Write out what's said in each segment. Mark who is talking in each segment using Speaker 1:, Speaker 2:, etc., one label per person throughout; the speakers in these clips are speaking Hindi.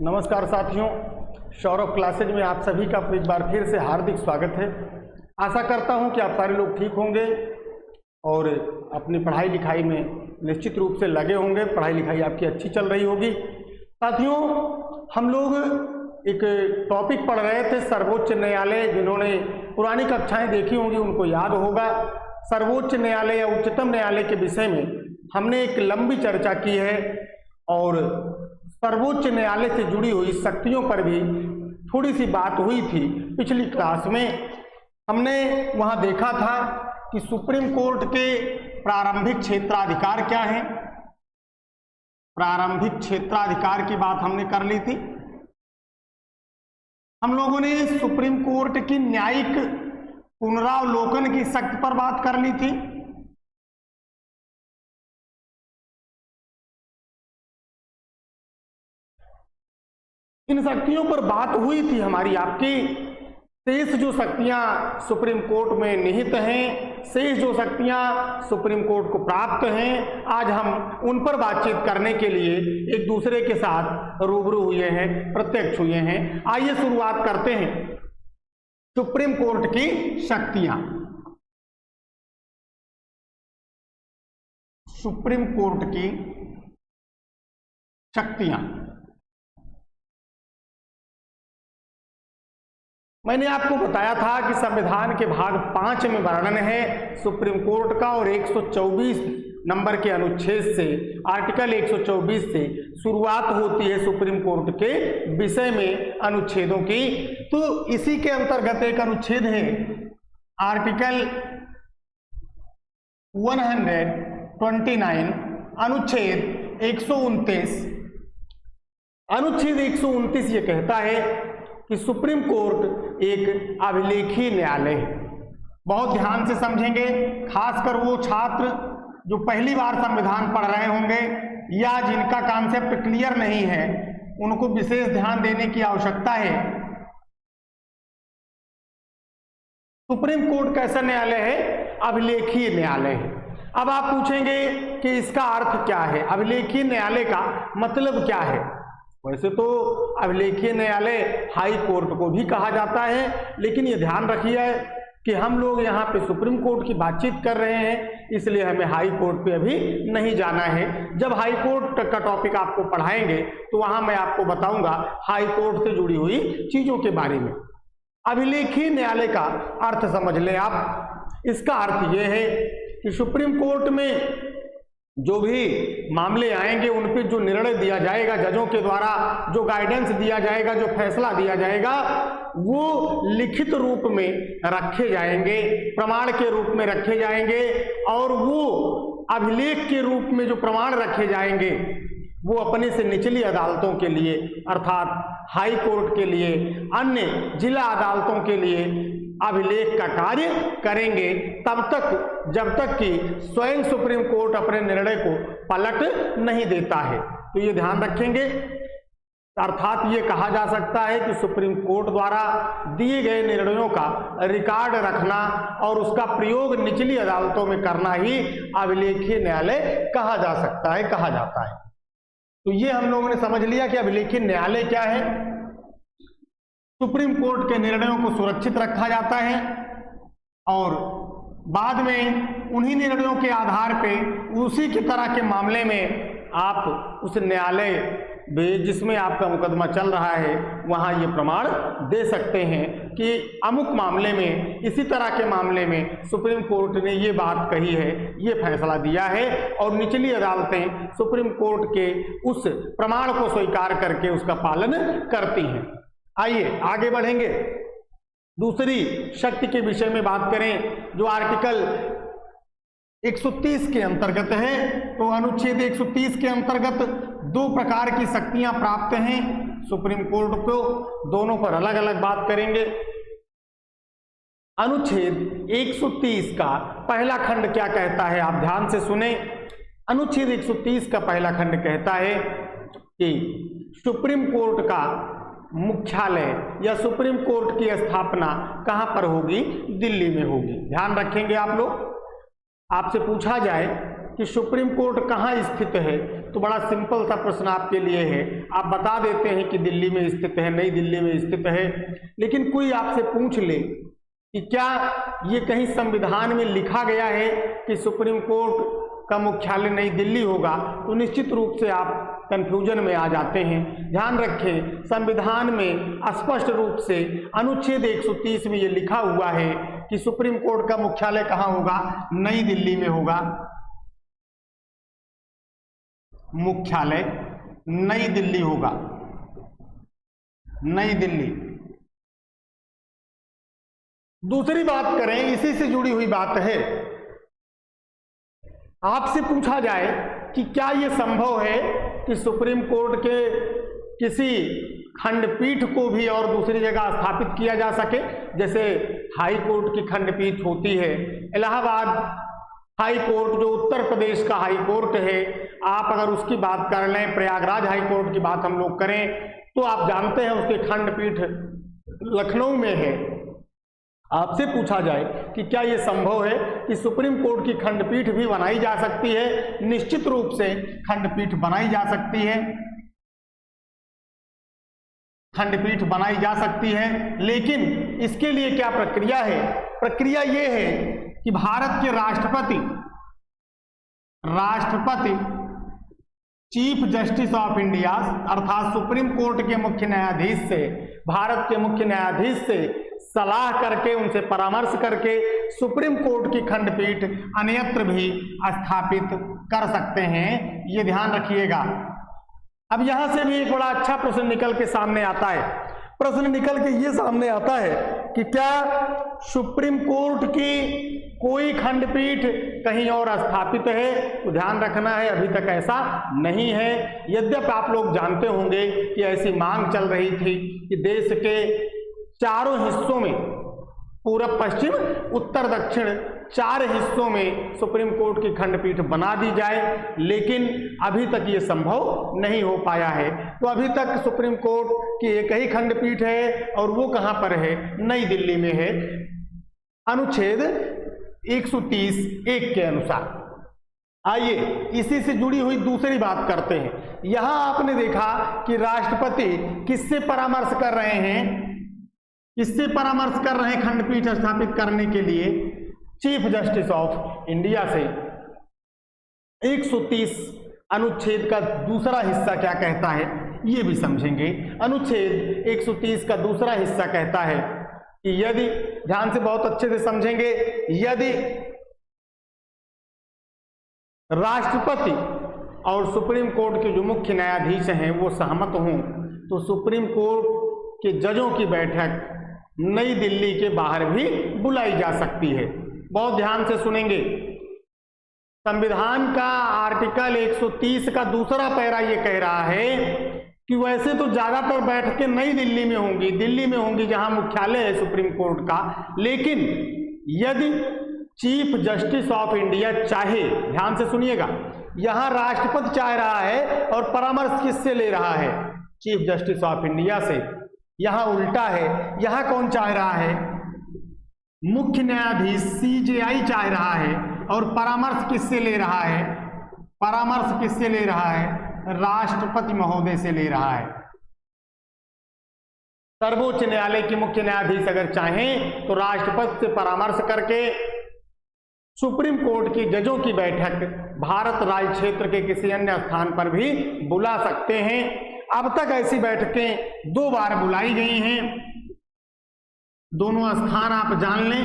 Speaker 1: नमस्कार साथियों, सौरभ क्लासेज में आप सभी का एक बार फिर से हार्दिक स्वागत है। आशा करता हूं कि आप सारे लोग ठीक होंगे और अपनी पढ़ाई लिखाई में निश्चित रूप से लगे होंगे। पढ़ाई लिखाई आपकी अच्छी चल रही होगी। साथियों, हम लोग एक टॉपिक पढ़ रहे थे सर्वोच्च न्यायालय। जिन्होंने पुरानी कक्षाएं देखी होंगी उनको याद होगा। सर्वोच्च न्यायालय या उच्चतम न्यायालय के विषय में हमने एक लंबी चर्चा की है और सर्वोच्च न्यायालय से जुड़ी हुई शक्तियों पर भी थोड़ी सी बात हुई थी। पिछली क्लास में हमने वहां देखा था कि सुप्रीम कोर्ट के प्रारंभिक क्षेत्राधिकार क्या हैं। प्रारंभिक क्षेत्राधिकार की बात हमने कर ली थी। हम लोगों ने सुप्रीम कोर्ट की न्यायिक पुनरावलोकन की शक्ति पर बात कर ली थी। इन शक्तियों पर बात हुई थी हमारी आपकी। शेष जो शक्तियां सुप्रीम कोर्ट में निहित हैं, शेष जो शक्तियां सुप्रीम कोर्ट को प्राप्त हैं, आज हम उन पर बातचीत करने के लिए एक दूसरे के साथ रूबरू हुए हैं, प्रत्यक्ष हुए हैं। आइए शुरुआत करते हैं। सुप्रीम कोर्ट की शक्तियां। सुप्रीम कोर्ट की शक्तियां। मैंने आपको बताया था कि संविधान के भाग 5 में वर्णन है सुप्रीम कोर्ट का और 124 नंबर के अनुच्छेद से, आर्टिकल 124 से शुरुआत होती है सुप्रीम कोर्ट के विषय में अनुच्छेदों की। तो इसी के अंतर्गत एक अनुच्छेद है आर्टिकल 129, अनुच्छेद 129। अनुच्छेद 129 ये कहता है कि सुप्रीम कोर्ट एक अभिलेखीय न्यायालय है। बहुत ध्यान से समझेंगे, खासकर वो छात्र जो पहली बार संविधान पढ़ रहे होंगे या जिनका कॉन्सेप्ट क्लियर नहीं है, उनको विशेष ध्यान देने की आवश्यकता है। सुप्रीम कोर्ट कैसा न्यायालय है? अभिलेखीय न्यायालय है। अब आप पूछेंगे कि इसका अर्थ क्या है, अभिलेखीय न्यायालय का मतलब क्या है? वैसे तो अभिलेखीय न्यायालय हाई कोर्ट को भी कहा जाता है, लेकिन ये ध्यान रखिए कि हम लोग यहाँ पे सुप्रीम कोर्ट की बातचीत कर रहे हैं, इसलिए हमें हाई कोर्ट पे अभी नहीं जाना है। जब हाई कोर्ट का टॉपिक आपको पढ़ाएंगे तो वहाँ मैं आपको बताऊंगा हाई कोर्ट से जुड़ी हुई चीजों के बारे में। अभिलेखीय न्यायालय का अर्थ समझ लें आप। इसका अर्थ ये है कि सुप्रीम कोर्ट में जो भी मामले आएंगे उन पे जो निर्णय दिया जाएगा जजों के द्वारा, जो गाइडेंस दिया जाएगा, जो फैसला दिया जाएगा, वो लिखित रूप में रखे जाएंगे, प्रमाण के रूप में रखे जाएंगे। और वो अभिलेख के रूप में जो प्रमाण रखे जाएंगे वो अपने से निचली अदालतों के लिए अर्थात हाई कोर्ट के लिए, अन्य जिला अदालतों के लिए अभिलेख का कार्य करेंगे, तब तक जब तक कि स्वयं सुप्रीम कोर्ट अपने निर्णय को पलट नहीं देता है। तो ये ध्यान रखेंगे। अर्थात ये कहा जा सकता है कि सुप्रीम कोर्ट द्वारा दिए गए निर्णयों का रिकॉर्ड रखना और उसका प्रयोग निचली अदालतों में करना ही अभिलेखीय न्यायालय कहा जा सकता है, कहा जाता है। तो ये हम लोगों ने समझ लिया कि अभिलेखीय न्यायालय क्या है। सुप्रीम कोर्ट के निर्णयों को सुरक्षित रखा जाता है और बाद में उन्हीं निर्णयों के आधार पे उसी की तरह के मामले में आप उस न्यायालय जिसमें आपका मुकदमा चल रहा है वहाँ ये प्रमाण दे सकते हैं कि अमुक मामले में, इसी तरह के मामले में सुप्रीम कोर्ट ने ये बात कही है, ये फैसला दिया है। और निचली अदालतें सुप्रीम कोर्ट के उस प्रमाण को स्वीकार करके उसका पालन करती हैं। आइए आगे बढ़ेंगे। दूसरी शक्ति के विषय में बात करें जो आर्टिकल 130 के अंतर्गत है। तो अनुच्छेद 130 के अंतर्गत दो प्रकार की शक्तियां प्राप्त हैं सुप्रीम कोर्ट को। दोनों पर अलग अलग बात करेंगे। अनुच्छेद 130 का पहला खंड क्या कहता है, आप ध्यान से सुने। अनुच्छेद 130 का पहला खंड कहता है कि सुप्रीम कोर्ट का मुख्यालय या सुप्रीम कोर्ट की स्थापना कहां पर होगी? दिल्ली में होगी। ध्यान रखेंगे आप लोग। आपसे पूछा जाए कि सुप्रीम कोर्ट कहाँ स्थित है, तो बड़ा सिंपल सा प्रश्न आपके लिए है। आप बता देते हैं कि दिल्ली में स्थित है, नई दिल्ली में स्थित है। लेकिन कोई आपसे पूछ ले कि क्या ये कहीं संविधान में लिखा गया है कि सुप्रीम कोर्ट का मुख्यालय नई दिल्ली होगा, तो निश्चित रूप से आप कंफ्यूजन में आ जाते हैं। ध्यान रखें, संविधान में स्पष्ट रूप से अनुच्छेद 130 में ये लिखा हुआ है कि सुप्रीम कोर्ट का मुख्यालय कहाँ होगा, नई दिल्ली में होगा। मुख्यालय नई दिल्ली होगा, नई दिल्ली। दूसरी बात करें, इसी से जुड़ी हुई बात है, आपसे पूछा जाए कि क्या यह संभव है कि सुप्रीम कोर्ट के किसी खंडपीठ को भी और दूसरी जगह स्थापित किया जा सके, जैसे हाई कोर्ट की खंडपीठ होती है। इलाहाबाद हाई कोर्ट जो उत्तर प्रदेश का हाई कोर्ट है, आप अगर उसकी बात कर लें, प्रयागराज हाई कोर्ट की बात हम लोग करें, तो आप जानते हैं उसके खंडपीठ लखनऊ में है। आपसे पूछा जाए कि क्या यह संभव है कि सुप्रीम कोर्ट की खंडपीठ भी बनाई जा सकती है, निश्चित रूप से खंडपीठ बनाई जा सकती है, खंडपीठ बनाई जा सकती है। लेकिन इसके लिए क्या प्रक्रिया है? प्रक्रिया यह है कि भारत के राष्ट्रपति चीफ जस्टिस ऑफ इंडिया अर्थात सुप्रीम कोर्ट के मुख्य न्यायाधीश से, भारत के मुख्य न्यायाधीश से सलाह करके, उनसे परामर्श करके सुप्रीम कोर्ट की खंडपीठ अन्यत्र भी स्थापित कर सकते हैं। ये ध्यान रखिएगा। अब यहां से भी एक बड़ा अच्छा प्रश्न निकल के सामने आता है। प्रश्न निकल के ये सामने आता है कि क्या सुप्रीम कोर्ट की कोई खंडपीठ कहीं और स्थापित है? तो ध्यान रखना है, अभी तक ऐसा नहीं है। यद्यपि आप लोग जानते होंगे कि ऐसी मांग चल रही थी कि देश के चारों हिस्सों में, पूर्व पश्चिम उत्तर दक्षिण चार हिस्सों में सुप्रीम कोर्ट की खंडपीठ बना दी जाए, लेकिन अभी तक ये संभव नहीं हो पाया है। तो अभी तक सुप्रीम कोर्ट की एक ही खंडपीठ है और वो कहां पर है? नई दिल्ली में है, अनुच्छेद 130(1) के अनुसार। आइए इसी से जुड़ी हुई दूसरी बात करते हैं। यहां आपने देखा कि राष्ट्रपति किससे परामर्श कर रहे हैं? किससे परामर्श कर रहे हैं खंडपीठ स्थापित करने के लिए? चीफ जस्टिस ऑफ इंडिया से। 130 अनुच्छेद का दूसरा हिस्सा क्या कहता है, ये भी समझेंगे। अनुच्छेद 130 का दूसरा हिस्सा कहता है कि यदि, ध्यान से बहुत अच्छे से समझेंगे, यदि राष्ट्रपति और सुप्रीम कोर्ट के जो मुख्य न्यायाधीश हैं वो सहमत हों, तो सुप्रीम कोर्ट के जजों की बैठक नई दिल्ली के बाहर भी बुलाई जा सकती है। बहुत ध्यान से सुनेंगे। संविधान का आर्टिकल 130 का दूसरा पैरा ये कह रहा है कि वैसे तो ज्यादातर बैठकें नई दिल्ली में होंगी, दिल्ली में होंगी जहां मुख्यालय है सुप्रीम कोर्ट का, लेकिन यदि चीफ जस्टिस ऑफ इंडिया चाहे, ध्यान से सुनिएगा, यहां राष्ट्रपति चाह रहा है और परामर्श किससे ले रहा है? चीफ जस्टिस ऑफ इंडिया से। यहां उल्टा है, यहां कौन चाह रहा है? मुख्य न्यायाधीश CJI चाह रहा है और परामर्श किससे ले रहा है? परामर्श किससे ले रहा है? राष्ट्रपति महोदय से ले रहा है। सर्वोच्च न्यायालय के मुख्य न्यायाधीश अगर चाहें तो राष्ट्रपति से परामर्श करके सुप्रीम कोर्ट की जजों की बैठक भारत राज्य क्षेत्र के किसी अन्य स्थान पर भी बुला सकते हैं। अब तक ऐसी बैठकें 2 बार बुलाई गई हैं। दोनों स्थान आप जान लें,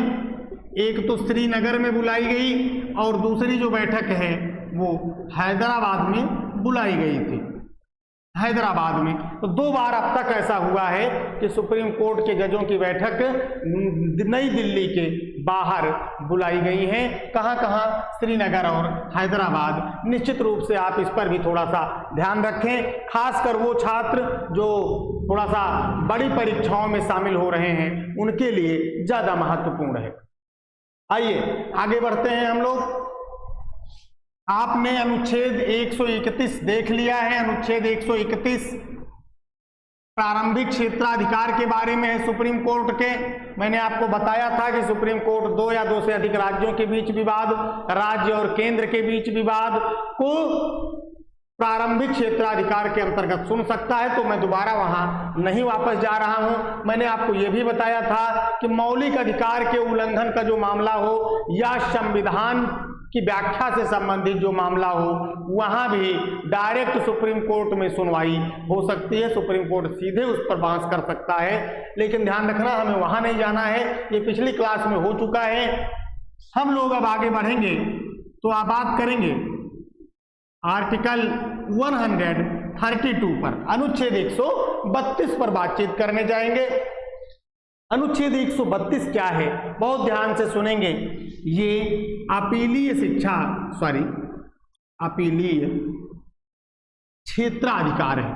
Speaker 1: एक तो श्रीनगर में बुलाई गई और दूसरी जो बैठक है वो हैदराबाद में बुलाई गई थी, हैदराबाद में। तो 2 बार अब तक ऐसा हुआ है कि सुप्रीम कोर्ट के जजों की बैठक नई दिल्ली के बाहर बुलाई गई है। कहां कहां? श्रीनगर और हैदराबाद। निश्चित रूप से आप इस पर भी थोड़ा सा ध्यान रखें, खासकर वो छात्र जो थोड़ा सा बड़ी परीक्षाओं में शामिल हो रहे हैं उनके लिए ज्यादा महत्वपूर्ण है। आइए आगे बढ़ते हैं हम लोग। आपने अनुच्छेद 131 देख लिया है। अनुच्छेद 131 प्रारंभिक क्षेत्राधिकार के बारे में है सुप्रीम कोर्ट के। मैंने आपको बताया था कि सुप्रीम कोर्ट 2 या 2 से अधिक राज्यों के बीच विवाद, राज्य और केंद्र के बीच विवाद को प्रारंभिक क्षेत्राधिकार के अंतर्गत सुन सकता है। तो मैं दोबारा वहां नहीं वापस जा रहा हूं। मैंने आपको यह भी बताया था कि मौलिक अधिकार के उल्लंघन का जो मामला हो या संविधान की व्याख्या से संबंधित जो मामला हो, वहां भी डायरेक्ट सुप्रीम कोर्ट में सुनवाई हो सकती है। सुप्रीम कोर्ट सीधे उस पर बहस कर सकता है। लेकिन ध्यान रखना, हमें वहां नहीं जाना है, ये पिछली क्लास में हो चुका है। हम लोग अब आगे बढ़ेंगे तो आप बात करेंगे आर्टिकल 132 पर, अनुच्छेद 132 पर बातचीत करने जाएंगे। अनुच्छेद 132 क्या है, बहुत ध्यान से सुनेंगे। ये अपीलीय अपीलीय क्षेत्राधिकार है।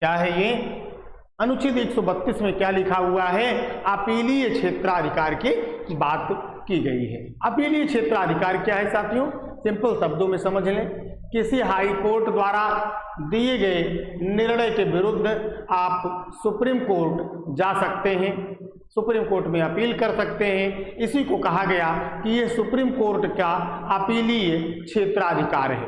Speaker 1: क्या है ये? अनुच्छेद 132 में क्या लिखा हुआ है? अपीलीय क्षेत्राधिकार की बात की गई है। अपीलीय क्षेत्राधिकार क्या है साथियों? सिंपल शब्दों में समझ लें, किसी हाई कोर्ट द्वारा दिए गए निर्णय के विरुद्ध आप सुप्रीम कोर्ट जा सकते हैं, सुप्रीम कोर्ट में अपील कर सकते हैं। इसी को कहा गया कि यह सुप्रीम कोर्ट का अपीलीय क्षेत्राधिकार है।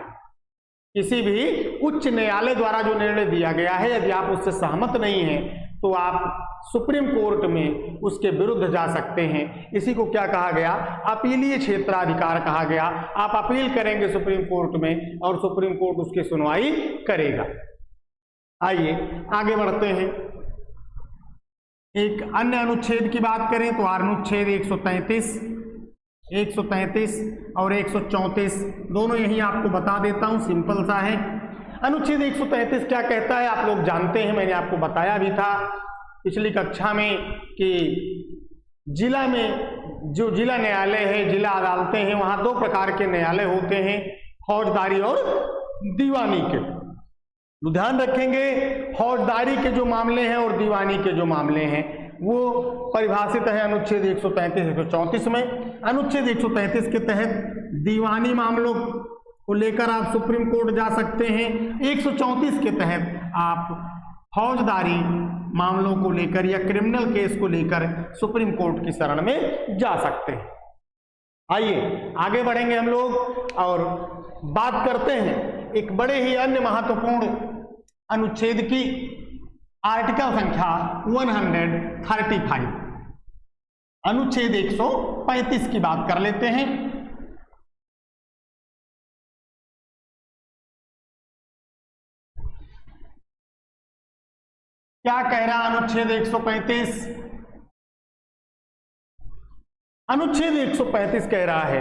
Speaker 1: किसी भी उच्च न्यायालय द्वारा जो निर्णय दिया गया है, यदि आप उससे सहमत नहीं हैं तो आप सुप्रीम कोर्ट में उसके विरुद्ध जा सकते हैं। इसी को क्या कहा गया? अपीलीय क्षेत्राधिकार कहा गया। आप अपील करेंगे सुप्रीम कोर्ट में और सुप्रीम कोर्ट उसकी सुनवाई करेगा। आइए आगे बढ़ते हैं। एक अन्य अनुच्छेद की बात करें तो अनुच्छेद 133 और 134 दोनों यही आपको बता देता हूं, सिंपल सा है। अनुच्छेद 133 क्या कहता है आप लोग जानते हैं, मैंने आपको बताया भी था पिछली कक्षा में कि जिला में जो जिला न्यायालय है, जिला अदालतें हैं, वहां 2 प्रकार के न्यायालय होते हैं, फौजदारी और दीवानी के। तो ध्यान रखेंगे, फौजदारी के जो मामले हैं और दीवानी के जो मामले हैं वो परिभाषित है अनुच्छेद 133-134 में। अनुच्छेद 133 के तहत दीवानी मामलों को लेकर आप सुप्रीम कोर्ट जा सकते हैं। 134 के तहत आप फौजदारी मामलों को लेकर या क्रिमिनल केस को लेकर सुप्रीम कोर्ट की शरण में जा सकते हैं। आइए आगे बढ़ेंगे हम लोग और बात करते हैं एक बड़े ही अन्य महत्वपूर्ण अनुच्छेद की, आर्टिकल संख्या 135, अनुच्छेद 135 की बात कर लेते हैं। क्या कह रहा अनुच्छेद 135? अनुच्छेद 135 कह रहा है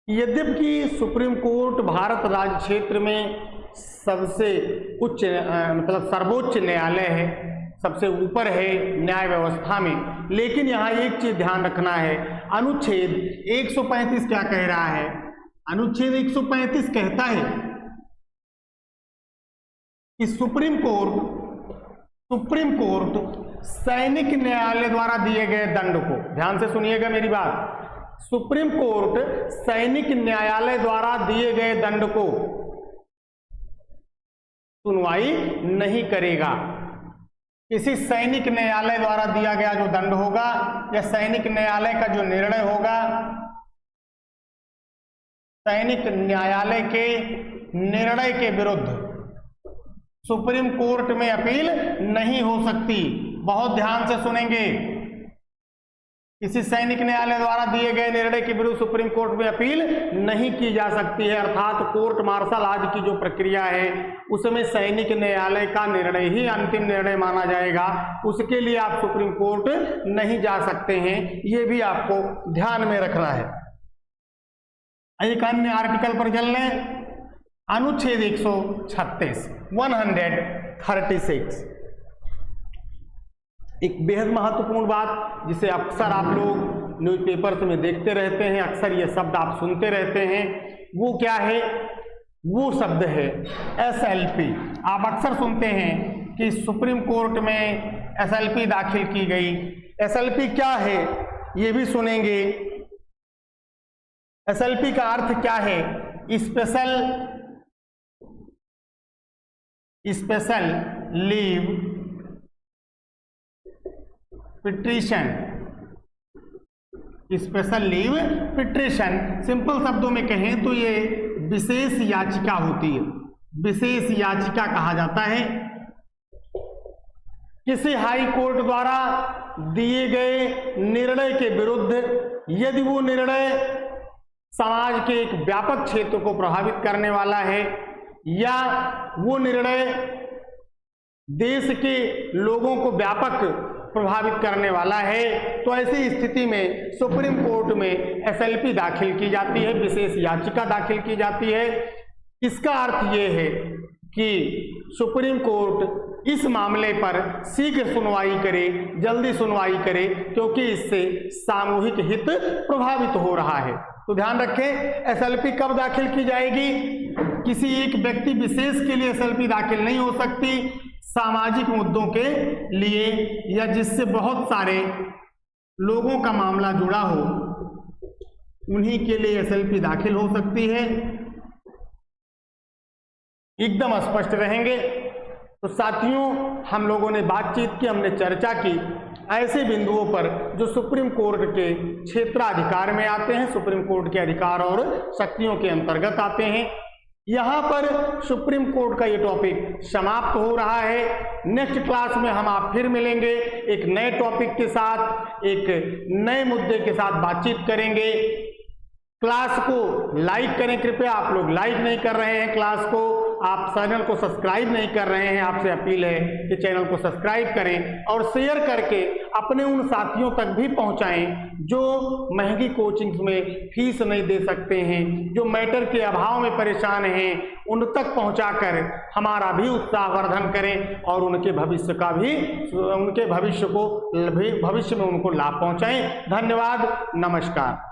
Speaker 1: यद्यपि सुप्रीम कोर्ट भारत राज्य क्षेत्र में सबसे उच्च मतलब सर्वोच्च न्यायालय है, सबसे ऊपर है न्याय व्यवस्था में, लेकिन यहां एक चीज ध्यान रखना है। अनुच्छेद 135 क्या कह रहा है? अनुच्छेद 135 कहता है कि सुप्रीम कोर्ट सैनिक न्यायालय द्वारा दिए गए दंड को, ध्यान से सुनिएगा मेरी बात, सुप्रीम कोर्ट सैनिक न्यायालय द्वारा दिए गए दंड को सुनवाई नहीं करेगा। किसी सैनिक न्यायालय द्वारा दिया गया जो दंड होगा या सैनिक न्यायालय का जो निर्णय होगा, सैनिक न्यायालय के निर्णय के विरुद्ध सुप्रीम कोर्ट में अपील नहीं हो सकती। बहुत ध्यान से सुनेंगे, किसी सैनिक न्यायालय द्वारा दिए गए निर्णय के विरुद्ध सुप्रीम कोर्ट में अपील नहीं की जा सकती है। अर्थात कोर्ट मार्शल आज की जो प्रक्रिया है उसमें सैनिक न्यायालय का निर्णय ही अंतिम निर्णय माना जाएगा, उसके लिए आप सुप्रीम कोर्ट नहीं जा सकते हैं, ये भी आपको ध्यान में रखना है। एक अन्य आर्टिकल पर चल लें, अनुच्छेद 136 एक बेहद महत्वपूर्ण बात जिसे अक्सर आप लोग न्यूज़पेपर्स में देखते रहते हैं, अक्सर ये शब्द आप सुनते रहते हैं, वो क्या है? वो शब्द है SLP। आप अक्सर सुनते हैं कि सुप्रीम कोर्ट में SLP दाखिल की गई। SLP क्या है ये भी सुनेंगे। एसएलपी का अर्थ क्या है? Special leave petition. Special leave petition simple शब्दों में कहें तो ये विशेष याचिका होती है, विशेष याचिका कहा जाता है। किसी हाई कोर्ट द्वारा दिए गए निर्णय के विरुद्ध यदि वो निर्णय समाज के एक व्यापक क्षेत्र को प्रभावित करने वाला है या वो निर्णय देश के लोगों को व्यापक प्रभावित करने वाला है, तो ऐसी स्थिति में सुप्रीम कोर्ट में एसएलपी दाखिल की जाती है, विशेष याचिका दाखिल की जाती है। इसका अर्थ ये है कि सुप्रीम कोर्ट इस मामले पर शीघ्र सुनवाई करे, जल्दी सुनवाई करे, क्योंकि इससे सामूहिक हित प्रभावित हो रहा है। तो ध्यान रखें, एसएलपी कब दाखिल की जाएगी? किसी एक व्यक्ति विशेष के लिए एसएलपी दाखिल नहीं हो सकती, सामाजिक मुद्दों के लिए या जिससे बहुत सारे लोगों का मामला जुड़ा हो, उन्हीं के लिए एसएलपी दाखिल हो सकती है। एकदम स्पष्ट रहेंगे। तो साथियों, हम लोगों ने बातचीत की, हमने चर्चा की ऐसे बिंदुओं पर जो सुप्रीम कोर्ट के क्षेत्राधिकार में आते हैं, सुप्रीम कोर्ट के अधिकार और शक्तियों के अंतर्गत आते हैं। यहाँ पर सुप्रीम कोर्ट का ये टॉपिक समाप्त हो रहा है। नेक्स्ट क्लास में हम आप फिर मिलेंगे, एक नए टॉपिक के साथ, एक नए मुद्दे के साथ बातचीत करेंगे। क्लास को लाइक करें कृपया, आप लोग लाइक नहीं कर रहे हैं क्लास को, आप चैनल को सब्सक्राइब नहीं कर रहे हैं। आपसे अपील है कि चैनल को सब्सक्राइब करें और शेयर करके अपने उन साथियों तक भी पहुंचाएं जो महंगी कोचिंग्स में फीस नहीं दे सकते हैं, जो मैटर के अभाव में परेशान हैं, उन तक पहुंचाकर हमारा भी उत्साहवर्धन करें और उनके भविष्य का भी, उनके भविष्य में उनको लाभ पहुंचाएं। धन्यवाद, नमस्कार।